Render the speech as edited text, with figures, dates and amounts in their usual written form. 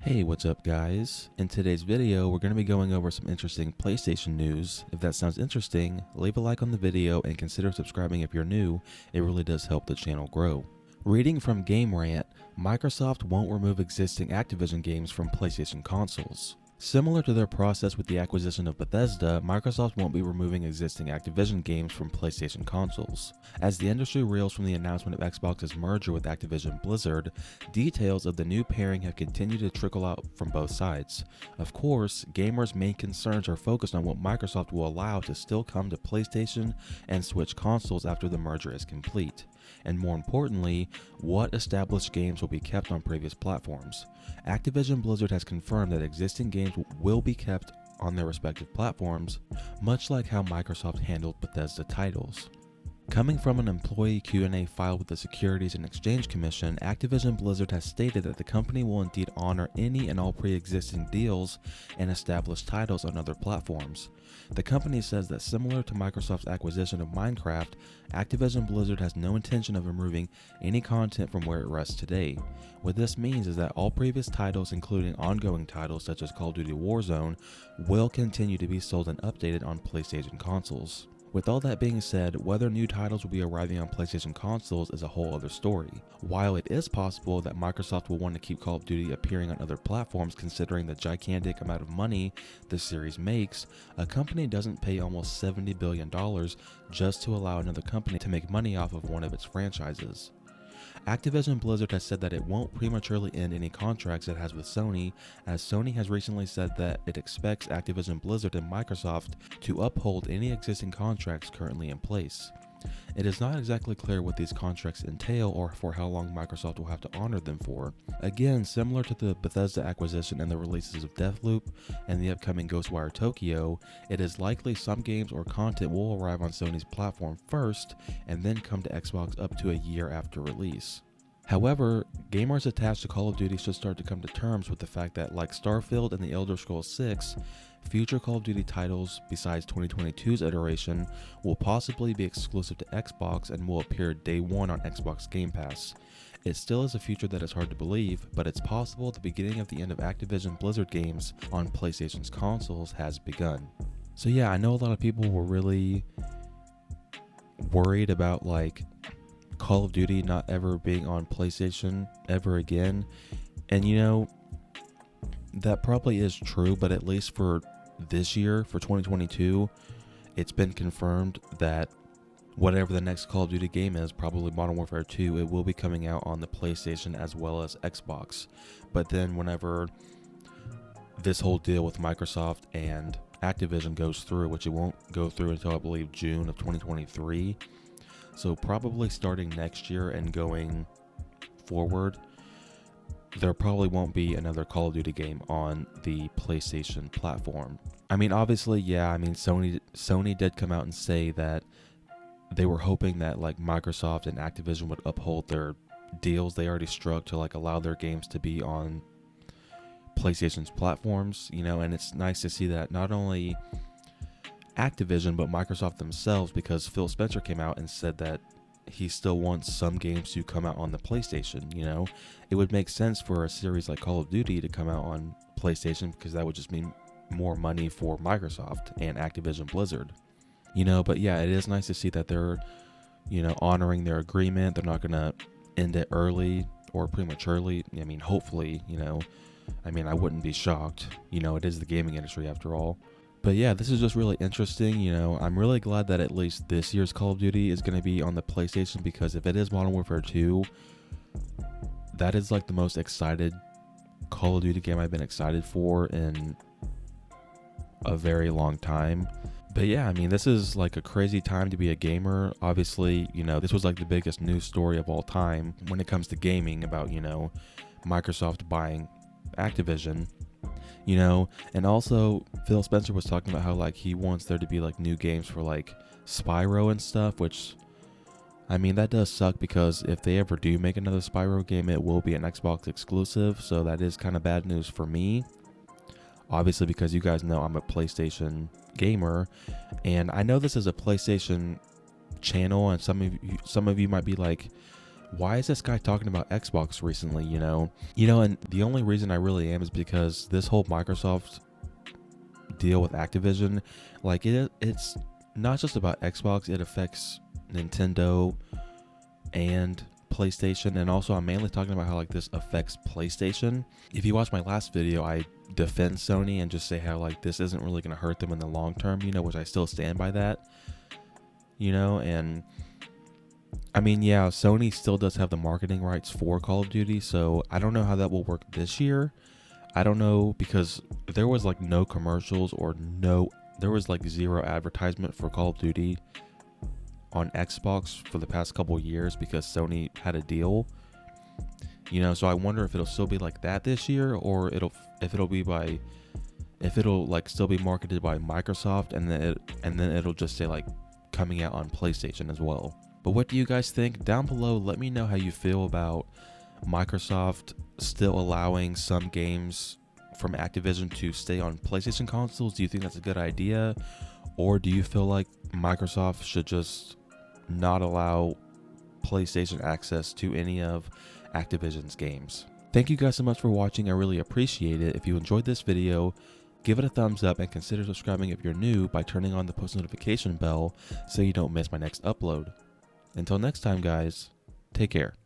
Hey, what's up guys? In today's video, we're going to be going over some interesting PlayStation news. If that sounds interesting, leave a like on the video and consider subscribing if you're new. It really does help the channel grow. Reading from Game Rant, Microsoft won't remove existing Activision games from PlayStation consoles. Similar to their process with the acquisition of Bethesda, Microsoft won't be removing existing Activision games from PlayStation consoles. As the industry reels from the announcement of Xbox's merger with Activision Blizzard, details of the new pairing have continued to trickle out from both sides. Of course, gamers' main concerns are focused on what Microsoft will allow to still come to PlayStation and Switch consoles after the merger is complete. And more importantly, what established games will be kept on previous platforms. Activision Blizzard has confirmed that existing games will be kept on their respective platforms, much like how Microsoft handled Bethesda titles. Coming from an employee Q&A filed with the Securities and Exchange Commission, Activision Blizzard has stated that the company will indeed honor any and all pre-existing deals and established titles on other platforms. The company says that similar to Microsoft's acquisition of Minecraft, Activision Blizzard has no intention of removing any content from where it rests today. What this means is that all previous titles, including ongoing titles such as Call of Duty Warzone, will continue to be sold and updated on PlayStation consoles. With all that being said, whether new titles will be arriving on PlayStation consoles is a whole other story. While it is possible that Microsoft will want to keep Call of Duty appearing on other platforms considering the gigantic amount of money the series makes, a company doesn't pay almost $70 billion just to allow another company to make money off of one of its franchises. Activision Blizzard has said that it won't prematurely end any contracts it has with Sony, as Sony has recently said that it expects Activision Blizzard and Microsoft to uphold any existing contracts currently in place. It is not exactly clear what these contracts entail or for how long Microsoft will have to honor them for. Again, similar to the Bethesda acquisition and the releases of Deathloop and the upcoming Ghostwire Tokyo, it is likely some games or content will arrive on Sony's platform first and then come to Xbox up to a year after release. However, gamers attached to Call of Duty should start to come to terms with the fact that, like Starfield and The Elder Scrolls 6, future Call of Duty titles besides 2022's iteration will possibly be exclusive to Xbox and will appear day one on Xbox Game Pass. It still is a future that is hard to believe, but it's possible the beginning of the end of Activision Blizzard games on PlayStation's consoles has begun. So yeah, I know a lot of people were really worried about Call of Duty not ever being on PlayStation ever again, and that probably is true, but at least for this year, for 2022, it's been confirmed that whatever the next Call of Duty game is, probably Modern Warfare 2, it will be coming out on the PlayStation as well as Xbox. But then whenever this whole deal with Microsoft and Activision goes through, which it won't go through until I believe June of 2023, so probably starting next year and going forward, there probably won't be another Call of Duty game on the PlayStation platform. I mean, obviously, yeah, Sony did come out and say that they were hoping that Microsoft and Activision would uphold their deals they already struck to allow their games to be on PlayStation's platforms, and it's nice to see that not only Activision but Microsoft themselves, because Phil Spencer came out and said that he still wants some games to come out on the PlayStation. It would make sense for a series like Call of Duty to come out on PlayStation because that would just mean more money for Microsoft and Activision Blizzard. But yeah, it is nice to see that they're, honoring their agreement. They're not going to end it early or prematurely. I mean, hopefully, I wouldn't be shocked. It is the gaming industry after all. But yeah, this is just really interesting. I'm really glad that at least this year's Call of Duty is going to be on the PlayStation, because if it is Modern Warfare 2, that is the most excited Call of Duty game I've been excited for in a very long time. But yeah, this is a crazy time to be a gamer. Obviously, this was the biggest news story of all time when it comes to gaming about, Microsoft buying Activision. And also Phil Spencer was talking about how he wants there to be new games for Spyro and stuff, which that does suck, because if they ever do make another Spyro game, it will be an Xbox exclusive, so that is kind of bad news for me, obviously, because you guys know I'm a PlayStation gamer, and I know this is a PlayStation channel, and some of you might be why is this guy talking about Xbox recently, and the only reason I really am is because this whole Microsoft deal with Activision, like it's not just about Xbox, it affects Nintendo and PlayStation, and also I'm mainly talking about how like this affects PlayStation. If you watch my last video, I defend Sony and just say how like this isn't really going to hurt them in the long term, which I still stand by that, and I mean, yeah, Sony still does have the marketing rights for Call of Duty, so I don't know how that will work this year. I don't know, because there was like no commercials there was like zero advertisement for Call of Duty on Xbox for the past couple of years because Sony had a deal, so I wonder if it'll still be like that this year, or if it'll like still be marketed by Microsoft, and then it'll just say like coming out on PlayStation as well. But what do you guys think? Down below, let me know how you feel about Microsoft still allowing some games from Activision to stay on PlayStation consoles. Do you think that's a good idea? Or do you feel like Microsoft should just not allow PlayStation access to any of Activision's games? Thank you guys so much for watching. I really appreciate it. If you enjoyed this video, give it a thumbs up and consider subscribing if you're new by turning on the post notification bell so you don't miss my next upload. Until next time, guys, take care.